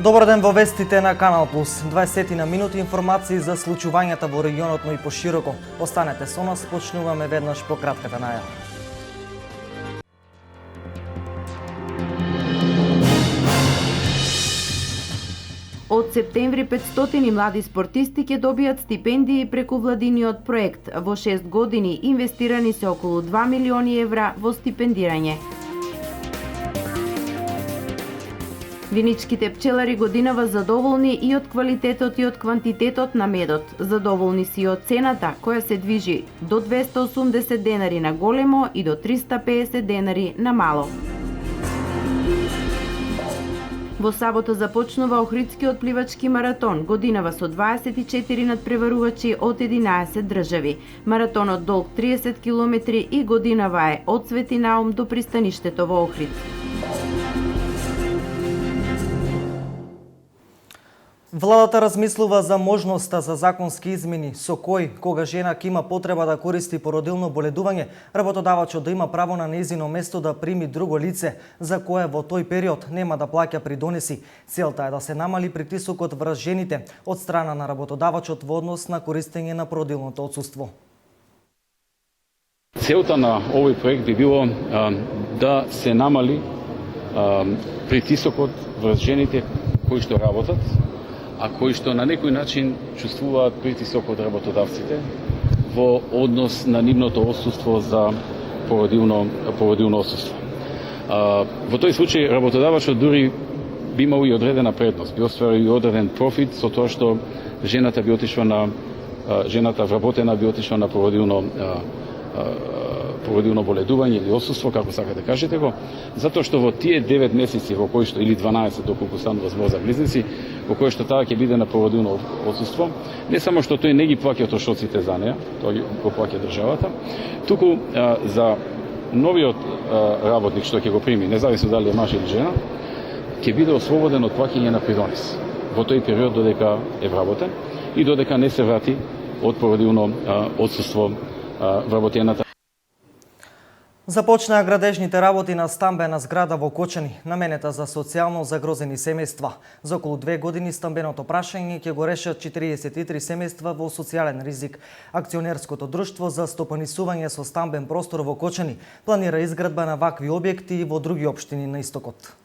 Добар ден во вестите на Канал Плюс. 20 на минути информации за случувањата во регионот, но и пошироко. Останете со нас, почнуваме веднаш по кратката најава. Од септември 500 млади спортисти ќе добијат стипендии преку владиниот проект. Во 6 години инвестирани се околу 2 милиони евра во стипендирање. Виничките пчелари годинава задоволни и од квалитетот и од квантитетот на медот. Задоволни си и од цената, која се движи до 280 денари на големо и до 350 денари на мало. Во сабота започнува Охридскиот пливачки маратон, годинава со 24 надпреварувачи од 11 држави. Маратонот долг 30 километри и годинава е од Свети Наум до пристаништето во Охрид. Владата размислува за можноста за законски измени со кој, кога жена ќе има потреба да користи породилно боледување, работодавачот да има право на нејзино место да прими друго лице, за кое во тој период нема да плаќа придонеси. Целта е да се намали притисокот врз жените од страна на работодавачот во однос на користење на породилното отсуство. Целта на овој проект би било да се намали притисокот врз жените кои што работат, а кои што на некој начин чувствуваат притисок од работодавците во однос на нивното отсуство за породилно отсуство. Во тој случај работодавачот дури би имал и одредена предност, би остварил и одреден профит со тоа што жената вработена би отишла на породилно боледување или отсуство, како сакате да кажете го, затоа што во тие 9 месеци во кои што, или 12 доколку станува збор за близнаци, во кои што таа ќе биде на породилно отсуство, не само што тој не ги плаќа трошоците за неа, тој го плаќа државата, туку за новиот работник што ќе го прими, независно дали е маж или жена, ќе биде ослободен од плаќање на придонес во тој период додека е вработен и додека не се врати од породилно отсуство вработената. Започнаа градежните работи на стамбена зграда во Кочани, наменета за социјално загрозени семејства. За околу 2 години стамбеното прашање ќе го решат 43 семејства во социјален ризик. Акционерското друштво за стопанисување со стамбен простор во Кочани планира изградба на вакви објекти и во други општини на истокот.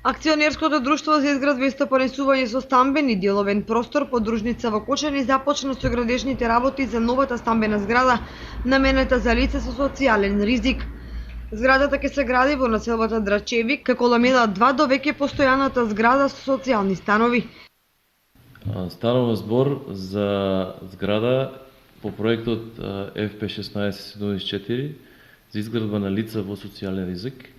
Акционерското друштво за изградба и стопанисување со стамбен и деловен простор подружница во Кочани започна со градежните работи за новата стамбена зграда наменета за лица со социјален ризик. Зградата ќе се гради во населбата Драчевик, како ламела 2 до веќе постојаната зграда со социјални станови. Станува збор за зграда по проектот FP1674 за изградба на лица во социјален ризик.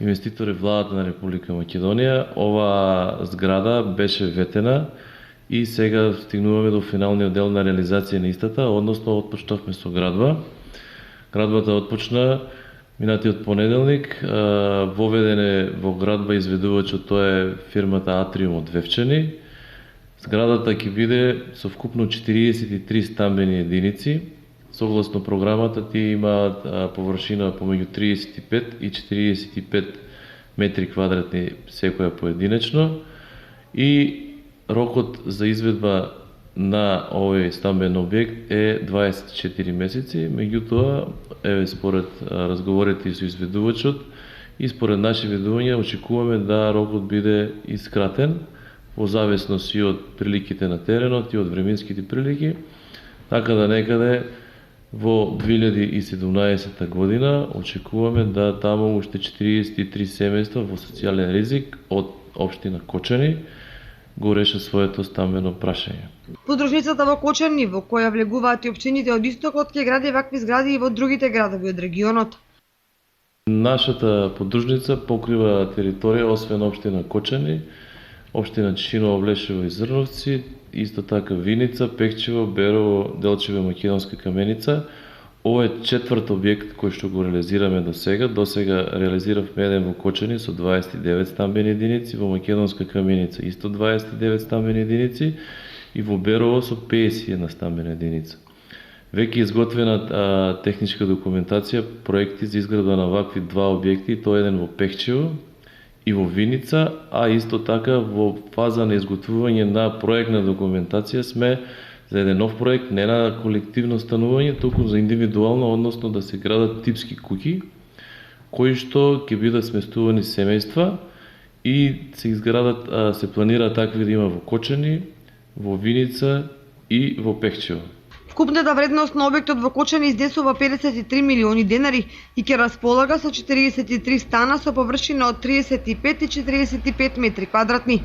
Инвеститор е владата на Република Македонија. Ова зграда беше ветена и сега стигнуваме до финалниот дел на реализација на истата, односно отпочнавме со градба. Градбата отпочна минатиот понеделник, воведен е во градба изведувачот, тоа е фирмата Атриум од Вевчани. Зградата ќе биде со вкупно 43 стамбени единици. Согласно програмата тие имаат површина помеѓу 35 и 45 метри квадратни секоја поединечно и рокот за изведба на овој стамбен објект е 24 месеци, меѓутоа според разговорите со изведувачот и според наши ведувања очекуваме да рокот биде искратен во зависност и од приликите на теренот и од временските прилики, така да некаде во 2017 година очекуваме да таму уште 43 семејства во социјален ризик од општина Кочани го реша своето стамбено прашање. Подружницата во Кочани, во која влегуваат и општините од истокот, ќе гради вакви згради и во другите градови од регионот. Нашата подружница покрива територија освен општина Кочани, општина Чишиново, Влешево и Зрновци, исто така Виница, Пекчево, Берово, Делчево, Македонска Каменица. Ова е четврт објект кој што го реализираме до сега. До сега реализиравме еден во Кочани со 29 стамбени единици, во Македонска Каменица исто 29 стамбени единици и во Берово со 51 стамбена единица. Веќе изготвена техничка документација, проекти за изградба на вакви два објекти, тоа еден во Пекчево и во Виница, а исто така во фаза на изготвување на проектна документација сме за еден нов проект, не на колективно станување, туку за индивидуално, односно да се градат типски куќи, кои што ќе бидат сместувани семејства и се изградат, се планира такви да има во Кочани, во Виница и во Пехчево. Вкупната вредност на објектот во Кочани изнесува 53 милиони денари и ќе располага со 43 стана со површина од 35 и 45 метри квадратни.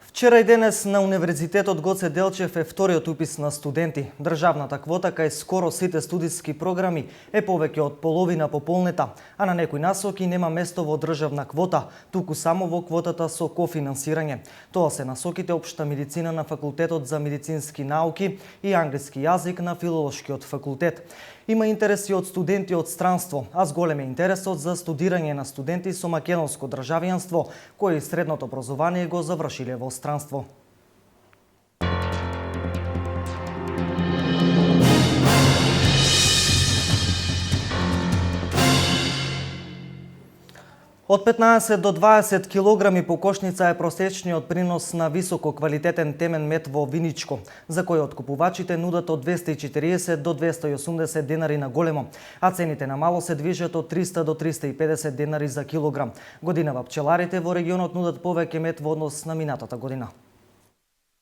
Вчера и денес на Универзитетот Гоце Делчев е вториот упис на студенти. Државната квота кај скоро сите студиски програми е повеќе од половина пополнета, а на некои насоки нема место во државна квота, туку само во квотата со кофинансирање. Тоа се насоките општа медицина на Факултетот за медицински науки и англиски јазик на Филолошкиот факултет. Има интереси од студенти од странство, а зголем е интересот за студирање на студенти со македонско државјанство, кои средното образование го завршиле во странство. Од 15 до 20 килограми по кошница е просечниот принос на високо квалитетен темен мед во Виничко, за кој откупувачите нудат од 240 до 280 денари на големо, а цените на мало се движат од 300 до 350 денари за килограм. Годинава пчеларите во регионот нудат повеќе мед во однос на минатата година.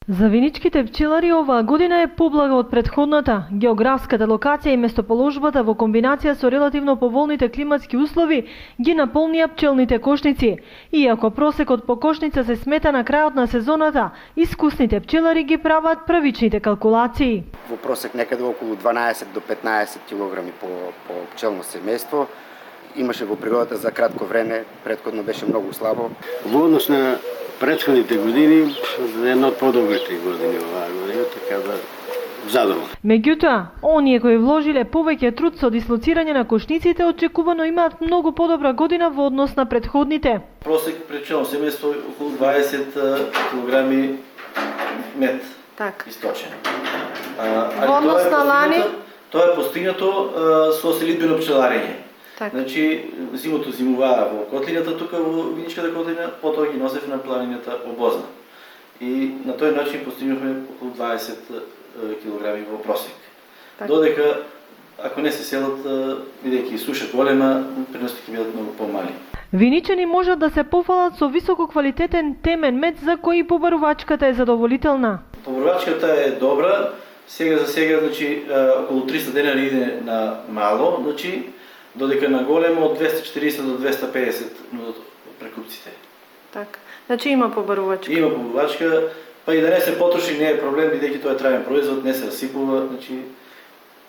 За виничките пчелари оваа година е поблага од претходната. Географската локација и местоположбата во комбинација со релативно поволните климатски услови ги наполнија пчелните кошници. Иако просекот по кошница се смета на крајот на сезоната, искусните пчелари ги прават правичните калкулации. Во просек некаде околу 12 до 15 килограми по пчелно семејство. Имаше во природата за кратко време, претходно беше многу слабо. Во однос на претходните години, една од подобрите години оваа година, така да задоволен. Меѓутоа, оние кои вложиле повеќе труд со дислоцирање на кошниците очекувано имаат многу подобра година во однос на претходните. Просек пчелно семејство околу 20 килограми мед источен. Во однос на лани? Тоа е постигнато со селидбено пчеларење. Значи, зимото зимуваа во котлината, тука во Виничката котлина, потоа ги носев на планината обозна. И на тој начин постигнахме околу 20 килограми во просек. Додека, ако не се селат, бидејќи суша голема, приносите ќе бидат многу помали. Виничани можат да се пофалат со високо квалитетен темен мед за кој побарувачката е задоволителна. Побарувачката е добра, сега за сега, значи, околу 300 денари иде на мало, значи, додека на големо од 240 до 250 прекупците. Така. Значи има побарувачка. Има побарувачка, па и да не се потроши не е проблем, бидејќи тоа е траен производ, не се расипува, значи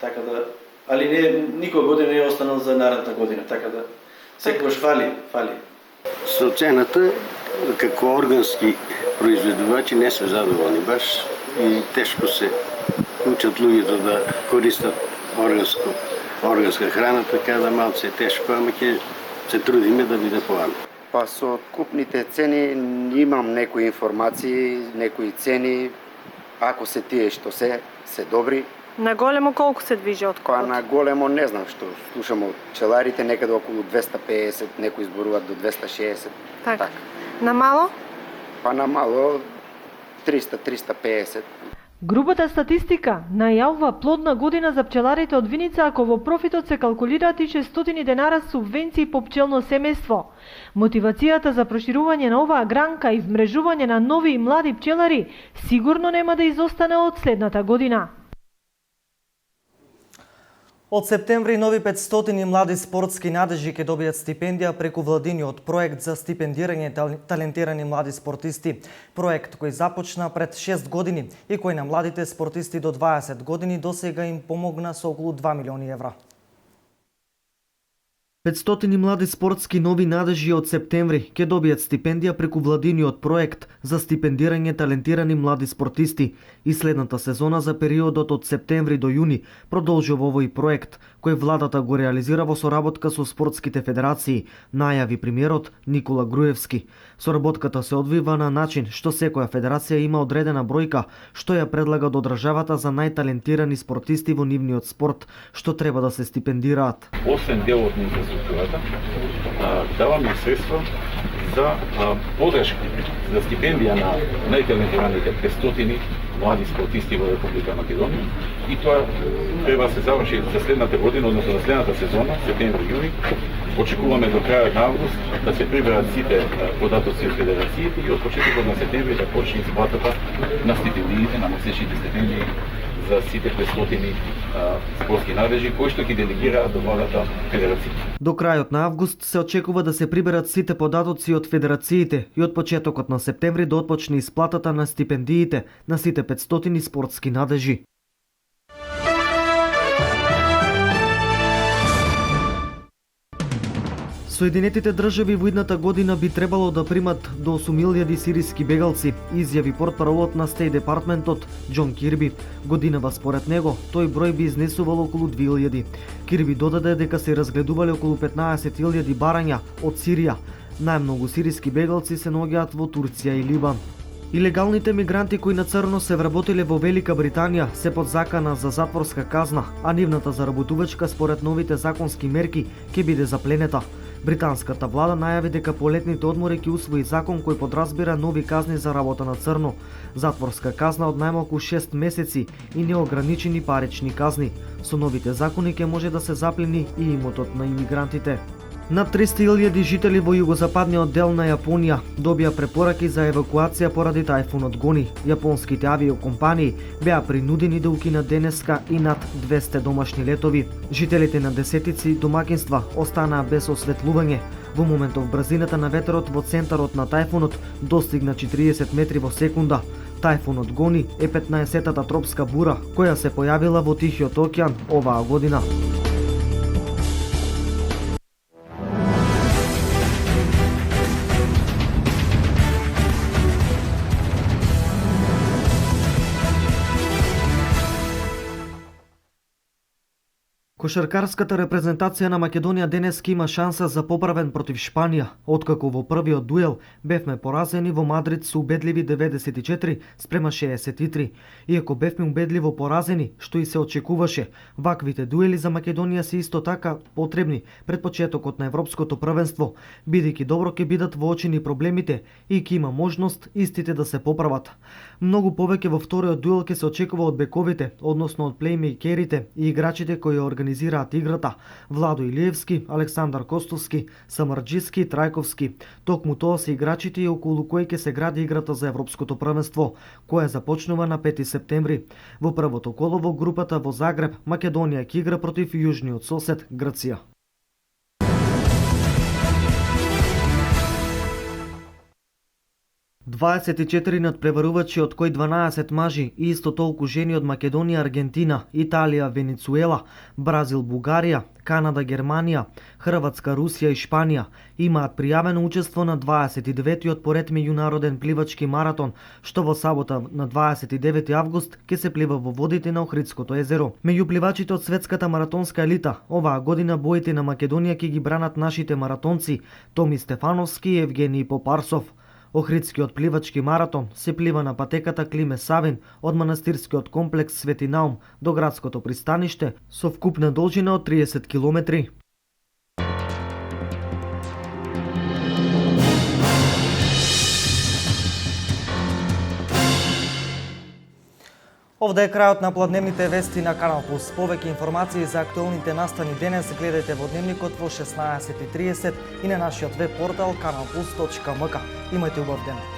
така да, али не никоја година не е останал за наредната година, така да секогаш фали. Со цената како органски производувачи не се задоволни баш и тешко се учат луѓето да користат органска храна, така да малце е тешко, ама ќе се трудиме да биде поано. Па со купните цени имам некои информации, некои цени, ако се тие што се добри. На големо колку се движи откупот? Па на големо не знам што слушам од пчеларите, некаде околу 250, некои зборуваат до 260. Така. На мало? Па на мало 300-350. Грубата статистика најавува плодна година за пчеларите од Виница ако во профитот се калкулираат и 600 денара субвенции по пчелно семејство. Мотивацијата за проширување на оваа гранка и вмрежување на нови и млади пчелари сигурно нема да изостане од следната година. Од септември нови 500 млади спортски надежи ќе добијат стипендија преку владиниот проект за стипендирање талентирани млади спортисти. Проект кој започна пред 6 години и кој на младите спортисти до 20 години досега им помогна со околу 2 милиони евра. 500 млади спортски нови надежи од септември ќе добијат стипендија преку владиниот проект за стипендирање талентирани млади спортисти и следната сезона за периодот од септември до јуни продолжува овој проект кој владата го реализира во соработка со спортските федерации, најави премиерот Никола Груевски. Соработката се одвива на начин што секоја федерација има одредена бројка што ја предлага до државата за најталентирани спортисти во нивниот спорт што треба да се стипендираат. 8 делотни инфраструктурата, даваме средства за подршка, за стипендија на најталентираните 500 млади спортисти во Република Македонија. И тоа треба да се заврши за следната година, односно за следната сезона, септември-јуни. Очекуваме до крајот на август да се приберат сите податоци од федерациите и од почетокот на септември да почне исплатата на стипендиите, на месечните стипендии за сите 500 спортски надежи кои што ги делегираат до владата федерација. До крајот на август се очекува да се приберат сите податоци од федерациите и од почетокот на септември да отпочне исплатата на стипендиите на сите 500 спортски надежи. Соединетите држави во идната година би требало да примат до 8.000 сириски бегалци, изјави портпаролот на Стејт Департментот Џон Кирби. Годинава според него тој број би изнесувал околу 2.000. Кирби додаде дека се разгледувале околу 15.000 барања од Сирија. Најмногу сириски бегалци се наоѓаат во Турција и Либан. Илегалните мигранти кои на црно се вработиле во Велика Британија се под закана за затворска казна, а нивната заработувачка според новите законски мерки ќе биде запленета. Британската влада најави дека по летните одмори ќе усвои закон кој подразбира нови казни за работа на црно, затворска казна од најмалку 6 месеци и неограничени парични казни. Со новите закони ќе може да се заплени и имотот на имигрантите. Над 300.000 жители во југозападниот дел на Јапонија добија препораки за евакуација поради тајфунот Гони. Јапонските авиокомпании беа принудени да укинат денеска и над 200 домашни летови. Жителите на десетици домакинства останаа без осветлување. Во моментов брзината на ветерот во центарот на тајфунот достигна 40 метри во секунда. Тајфунот Гони е 15-тата тропска бура која се појавила во Тихиот океан оваа година. Кошаркарската репрезентација на Македонија денеска има шанса за поправен против Шпанија, откако во првиот дуел бевме поразени во Мадрид со убедливи 94 спрема 63. Иако бевме убедливо поразени, што и се очекуваше, ваквите дуели за Македонија се исто така потребни пред почетокот на Европското првенство, бидејќи добро ќе бидат воочени проблемите и ќе има можност истите да се поправат. Многу повеќе во вториот дуел ќе се очекува од бековите, односно од плеймейкерите и играчите кои организираат играта: Владо Илиевски, Александар Костовски, Самарџиски и Трајковски. Токму тоа се играчите и околу кои ќе се гради играта за Европското првенство, која започнува на 5 септември. Во првото коло во групата во Загреб, Македонија ќе игра против јужниот сосед Грција. Дваесет и 4 надпреварувачи, од кои 12 мажи и исто толку жени од Македонија, Аргентина, Италија, Венецуела, Бразил, Бугарија, Канада, Германија, Хрватска, Русија и Шпанија имаат пријавено учество на 29-тиот поред меѓународен пливачки маратон, што во сабота на 29 август ќе се плива во водите на Охридското езеро. Меѓу пливачите од светската маратонска елита, оваа година боите на Македонија ќе ги бранат нашите маратонци Томи Стефановски и Евгений Попарсов. Охридскиот пливачки маратон се плива на патеката Климе Савин од манастирскиот комплекс Свети Наум до градското пристаниште со вкупна должина од 30 километри. Овде е крајот на пладневните вести на Канал Плюс. Повеќе информации за актуелните настани денес гледате во Дневникот во 16:30 и на нашиот веб портал kanalplus.mk. Имајте убав ден.